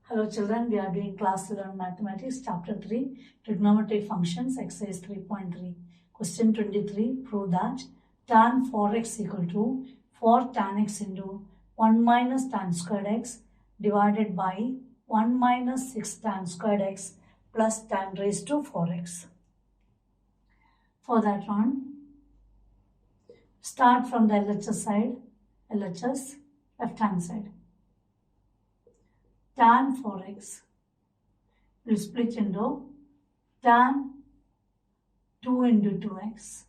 Hello children, we are doing class 11 mathematics chapter 3 trigonometric functions exercise 3.3. Question 23, prove that tan 4x equal to 4 tan x into 1 minus tan squared x divided by 1 minus 6 tan squared x plus tan raised to 4x. For that one, start from the LHS side, LHS left hand side. Tan 4x will split into tan 2 into 2x.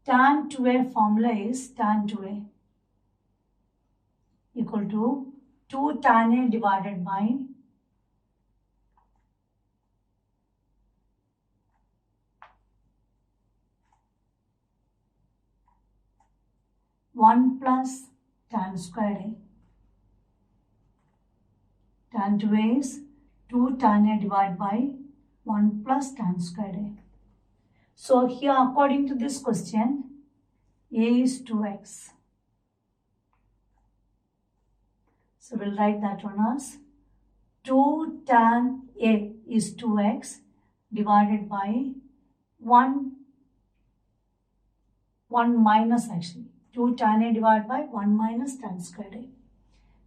Tan 2a formula is tan 2a equal to 2 tan a divided by 1 plus tan squared a. Tan 2a is 2 tan a divided by 1 plus tan squared a. So here according to this question, a is 2x. So we'll write that one as 2 tan a is 2x divided by 1 minus actually. 2 tan a divided by 1 minus tan squared a.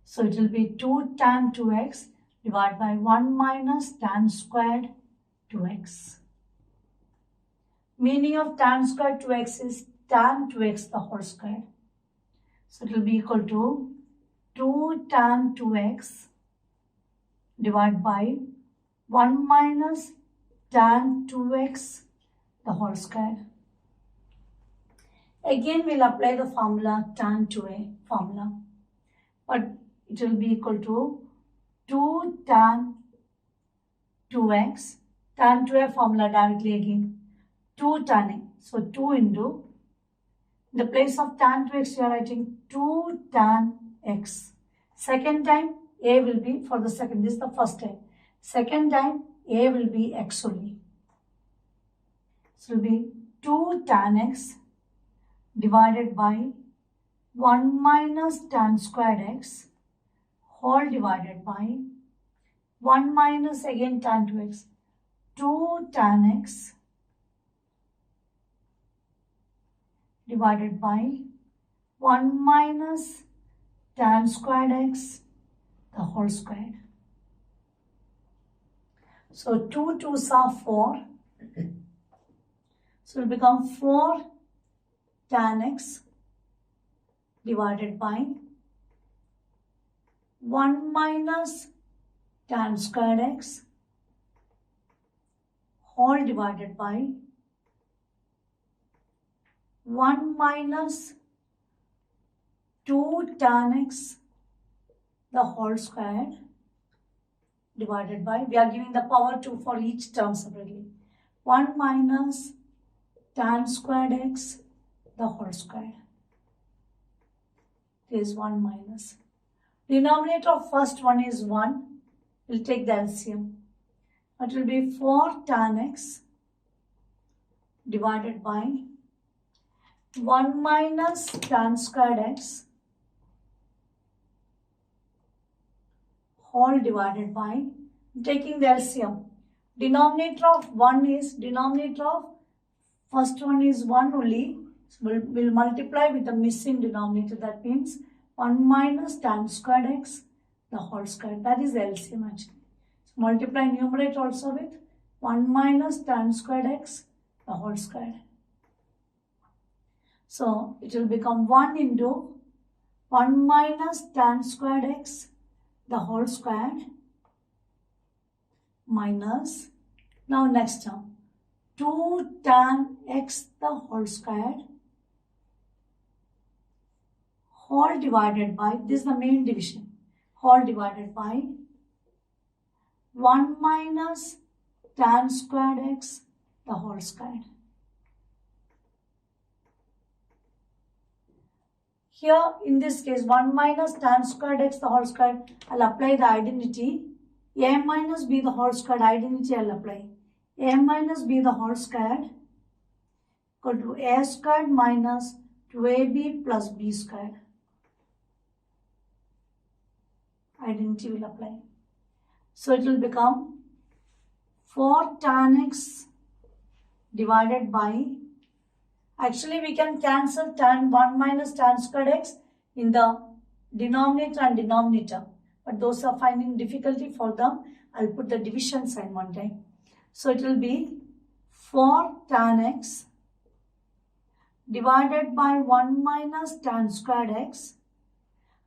So it will be 2 tan 2x divided by 1 minus tan squared 2x. Meaning of tan squared 2x is tan 2x the whole square. So it will be equal to 2 tan 2x divided by 1 minus tan 2x the whole square. Again, we'll apply the formula tan 2a formula, but it will be equal to 2 tan 2x, tan 2a formula directly again, 2 tan a. So 2 into, in the place of tan 2x, you are writing 2 tan x. Second time, a will be, for the second, this is the first time. Second time, a will be x only. So it will be 2 tan x divided by 1 minus tan squared x whole divided by 1 minus again tan 2x, 2 tan x divided by 1 minus tan squared x the whole squared. So 2 2s are 4. So it will become 4 tan x divided by 1 minus tan squared x whole divided by 1 minus 2 tan x the whole squared divided by, we are giving the power 2 for each term separately, 1 minus tan squared x the whole square. There is 1 minus. Denominator of first one is 1. We'll take the LCM. It will be 4 tan x divided by 1 minus tan squared x whole divided by, taking the LCM. Denominator of 1 is, denominator of first one is 1 only. So we'll multiply with the missing denominator. That means 1 minus tan squared x the whole square. That is the LCM actually. So multiply numerator also with 1 minus tan squared x the whole square. So it will become 1 into 1 minus tan squared x the whole square minus, now next term, 2 tan x the whole square whole divided by, this is the main division, whole divided by 1 minus tan squared x the whole square. Here in this case 1 minus tan squared x the whole square, I'll apply the identity a minus b the whole square identity. I'll apply a minus b the whole square equal to a squared minus 2ab plus b squared. identity will apply. So it will become 4 tan x divided by, actually we can cancel tan 1 minus tan squared x in the denominator and denominator. But those are finding difficulty for them. I'll put the division sign one time. So it will be 4 tan x divided by 1 minus tan squared x.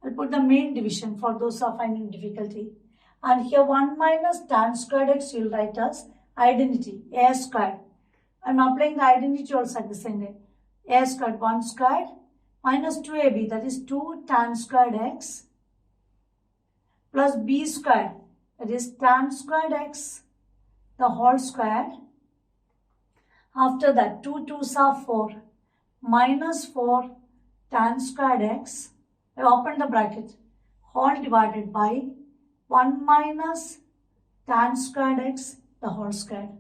I'll put the main division for those who are finding difficulty. And here 1 minus tan squared x you will write as identity, a squared. I'm applying the identity also at the same time. A squared 1 squared minus 2ab, that is 2 tan squared x, plus b squared, that is tan squared x, the whole squared. After that 2 2s are 4, minus 4 tan squared x, I open the bracket, whole divided by 1 minus tan squared x, the whole squared.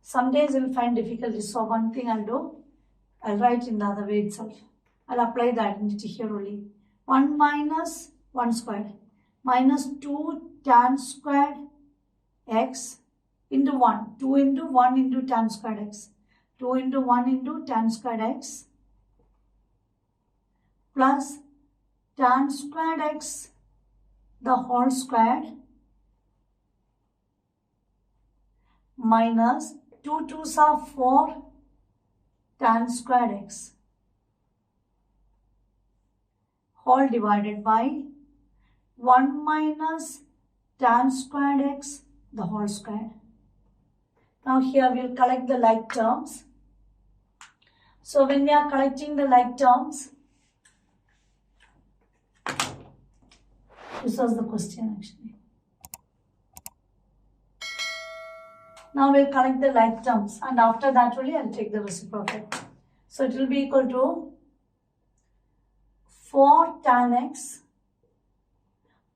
Some days you will find difficulty, so one thing I'll do, I'll write in the other way itself. I'll apply the identity here only. 1 minus 1 squared minus 2 tan squared x into 1. 2 into 1 into tan squared x. 2 into 1 into tan squared x plus tan squared x, the whole squared, minus 2 2s are 4 tan squared x, whole divided by 1 minus tan squared x, the whole squared. Now here we will collect the like terms. So when we are collecting the like terms, this was the question actually. Now we will collect the like terms and after that only I will take the reciprocal. So it will be equal to 4 tan x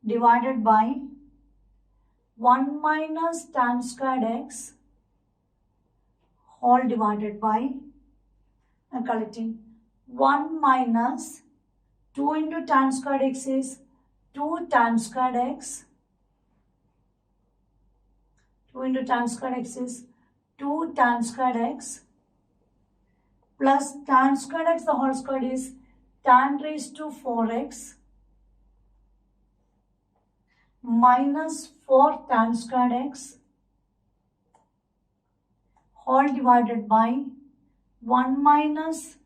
divided by 1 minus tan squared x, whole divided by, I am collecting 1 minus 2 into tan squared x is 2 tan squared x, 2 into tan squared x is 2 tan squared x, plus tan squared x, the whole squared is tan raised to 4x, minus 4 tan squared x, whole divided by 1 minus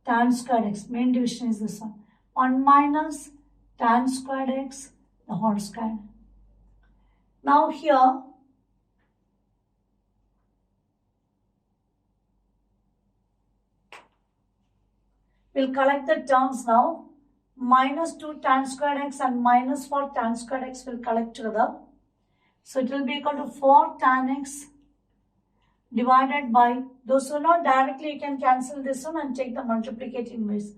tan squared x. Main division is this one. 1 minus tan squared x, the whole squared. Now here, we'll collect the terms now. Minus 2 tan squared x and minus 4 tan squared x will collect together. So it will be equal to 4 tan x divided by, those who know directly you can cancel this one and take the multiplicating ways.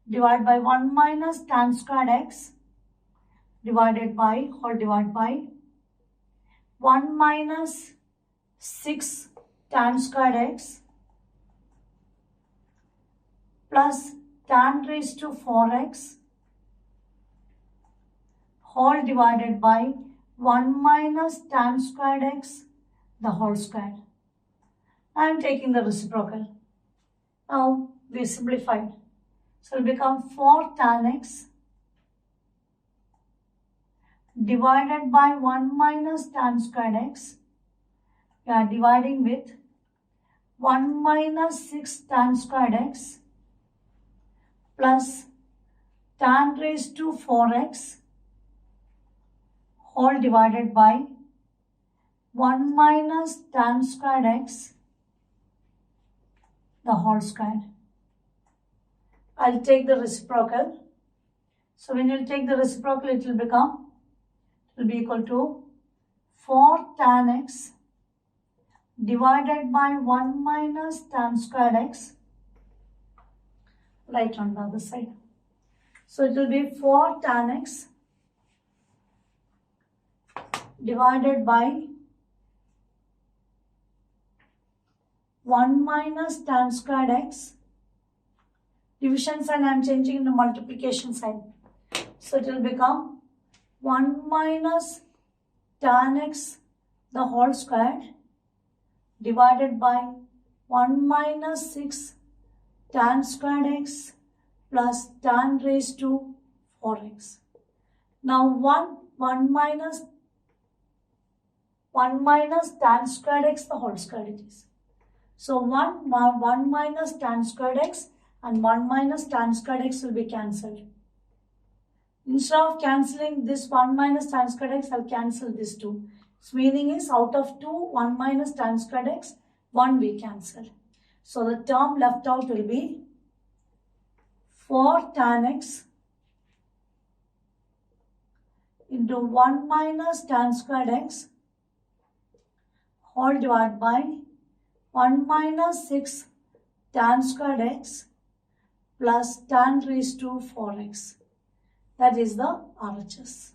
Divide by 1 minus tan squared x divided by, whole divided by 1 minus 6 tan squared x plus tan raised to 4x, whole divided by 1 minus tan squared x, the whole squared. I am taking the reciprocal. Now we simplified. So it will become 4 tan x divided by 1 minus tan squared x. We are dividing with 1 minus 6 tan squared x plus tan raised to 4x, whole divided by 1 minus tan squared x, the whole squared. I'll take the reciprocal. So when you take the reciprocal, it will be equal to 4 tan x divided by 1 minus tan squared x, right on the other side. So it will be 4 tan x divided by 1 minus tan squared x. Division sign I am changing into multiplication sign. So it will become 1 minus tan x the whole square divided by 1 minus 6 tan squared x plus tan raised to 4x. Now 1 minus tan squared x the whole square it is. So 1 minus tan squared x and 1 minus tan squared x will be cancelled. Instead of cancelling this 1 minus tan squared x, I'll cancel this 2. Its meaning is out of 2, 1 minus tan squared x, 1 we cancel. So the term left out will be 4 tan x into 1 minus tan squared x whole divided by 1 minus 6 tan squared x plus tan raised to 4x. That is the RHS.